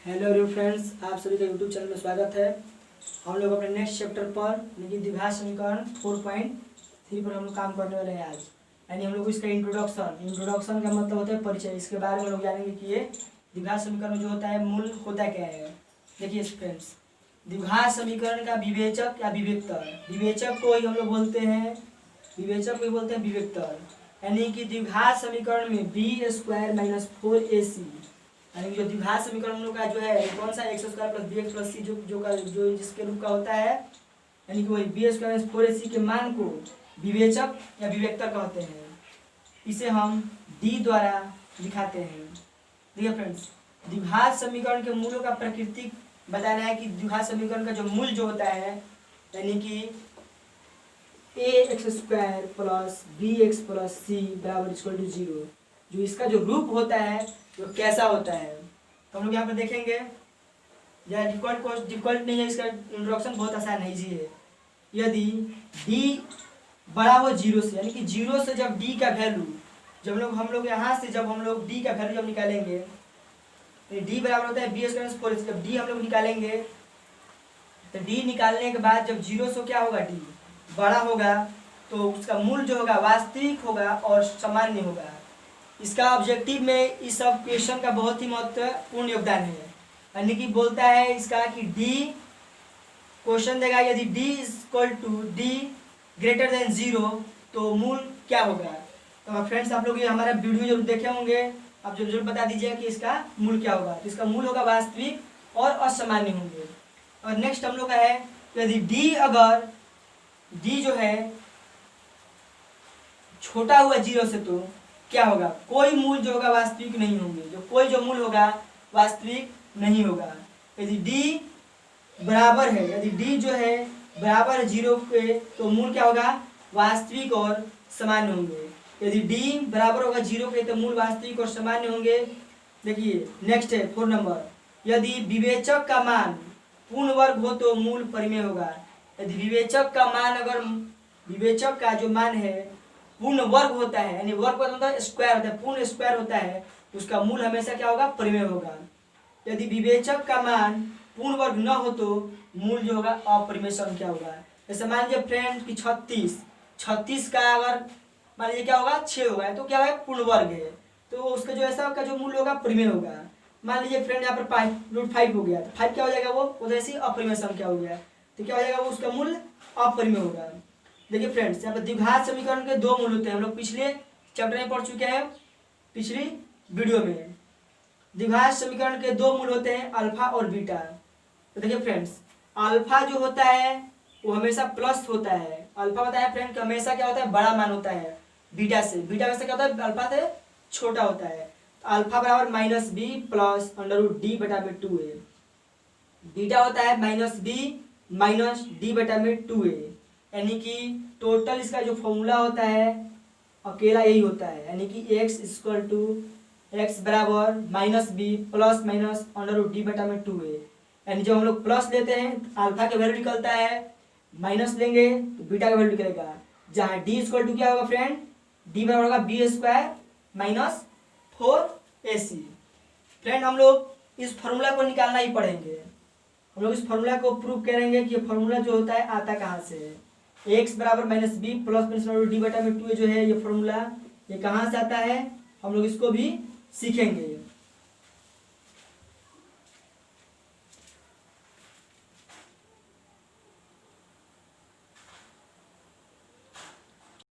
Hello dear friends, आप सभी का यूट्यूब चैनल में स्वागत है। हम लोग अपने नेक्स्ट चैप्टर पर यानी द्विघात समीकरण 4.3 पर हम लोग काम करने वाले हैं आज। यानी हम लोग इसका इंट्रोडक्शन का मतलब होता है परिचय। इसके बारे में हम लोग जानेंगे कि ये द्विघात समीकरण जो होता है मूल होता क्या है। देखिए फ्रेंड्स, द्विघात समीकरण का विवेचक या विवेक्तर, विवेचक को ही हम लोग बोलते हैं, विवेचक को ही बोलते हैं विवेक्तर। यानी कि द्विघात समीकरण में b² - 4ac यानी जो द्विघात समीकरण हम लोग का जो है कौन सा x² + bx + c जो जिसके रूप का होता है, यानी कि वही b² - 4ac के मान को विवेचक या विवेक्तर कहते हैं। इसे हम d द्वारा दिखाते हैं। देखिए फ्रेंड्स, द्विघात समीकरण के मूलों का प्रकृति बताना है कि द्विघात समीकरण का जो मूल जो होता है यानी कि ax² + bx + c = 0, जो इसका जो रूप होता है वो कैसा होता है तो हम लोग यहाँ पर देखेंगे। यह डिफिकल्ट नहीं है, इसका इंट्रोडक्शन बहुत आसान है, इजी है। यदि d बड़ा हो 0 से, यानी कि 0 से जब d का वैल्यू जब हम लोग यहाँ से जब हम लोग d का वैल्यू जब निकालेंगे तो d बराबर होता है b² + 4ac। जब d हम लोग निकालेंगे तो d निकालने के बाद जब 0 से क्या होगा, d बड़ा होगा तो उसका मूल जो होगा वास्तविक होगा और सामान्य होगा। इसका ऑब्जेक्टिव में इस सब क्वेश्चन का बहुत ही महत्वपूर्ण योगदान है। यानी कि बोलता है इसका कि d क्वेश्चन देगा यदि d > d < 0 तो मूल क्या होगा। तो फ्रेंड्स, आप लोग ये हमारा वीडियो जरूर देखे होंगे, आप जरूर बता दीजिएगा कि इसका मूल क्या होगा। तो इसका मूल होगा वास्तविक और असामान्य होंगे। और नेक्स्ट हम लोग का है यदि d अगर d जो है छोटा हुआ 0 से तो क्या होगा, कोई मूल जो होगा वास्तविक नहीं होंगे, जो मूल होगा वास्तविक नहीं होगा। यदि d बराबर है, यदि d जो है बराबर है 0 के तो मूल क्या होगा, वास्तविक और सामान्य होंगे। यदि d बराबर होगा 0 के तो मूल वास्तविक और सामान्य होंगे। देखिए नेक्स्ट है 4 नंबर, यदि विवेचक का मान पूर्ण वर्ग हो तो मूल परिमेय होगा। यदि विवेचक का मान अगर विवेचक का जो मान है पूर्ण वर्ग होता है, यानी वर्ग का मतलब स्क्वायर होता है, पूर्ण स्क्वायर होता है, उसका मूल हमेशा क्या होगा, परिमेय होगा। यदि विवेचक का मान पूर्ण वर्ग न हो तो मूल जो होगा अपरिमेय संख्या होगा। जैसे मान लीजिए फ्रेंड कि 36 का अगर मान लीजिए क्या होगा 6 होगा तो क्या है, पूर्ण वर्ग है, तो उसका जो ऐसा का जो मूल होगा परिमेय होगा। मान लीजिए फ्रेंड यहाँ पर √5 हो गया तो 5 क्या हो जाएगा, वो ऐसी अपरिमेय संख्या हो गया, तो क्या हो जाएगा, वो उसका मूल अपरिमेय होगा। देखिए फ्रेंड्स, यहाँ पर द्विघात समीकरण के दो मूल होते हैं, हम लोग पिछले चैप्टर में पढ़ चुके हैं, पिछली वीडियो में। द्विघात समीकरण के दो मूल होते हैं अल्फा और बीटा। तो देखिए फ्रेंड्स, अल्फा जो होता है वो हमेशा प्लस होता है। अल्फा बताया फ्रेंड कि हमेशा क्या होता है, बड़ा मान होता है बीटा से। बीटा में से क्या होता है, अल्फा से छोटा होता है। तो अल्फा बराबर -b + √d/2a। बीटा होता है -b - d/2a, यानी कि टोटल इसका जो फॉर्मूला होता है अकेला यही होता है, यानी कि x बराबर -b ± √d/2a। यानी जब हम लोग प्लस लेते हैं तो अल्फा का वैल्यू निकलता है, माइनस लेंगे तो बीटा का वैल्यू निकलेगा। जहाँ d क्या होगा फ्रेंड, d बराबर होगा b² - 4ac। फ्रेंड, हम लोग इस फॉर्मूला को निकालना ही पढ़ेंगे। हम लोग इस फॉर्मूला को प्रूव करेंगे कि ये फॉर्मूला जो होता है आता कहाँ से है। x बराबर -b ± √d/2a जो है ये फॉर्मूला, ये कहाँ से आता है हम लोग इसको भी सीखेंगे।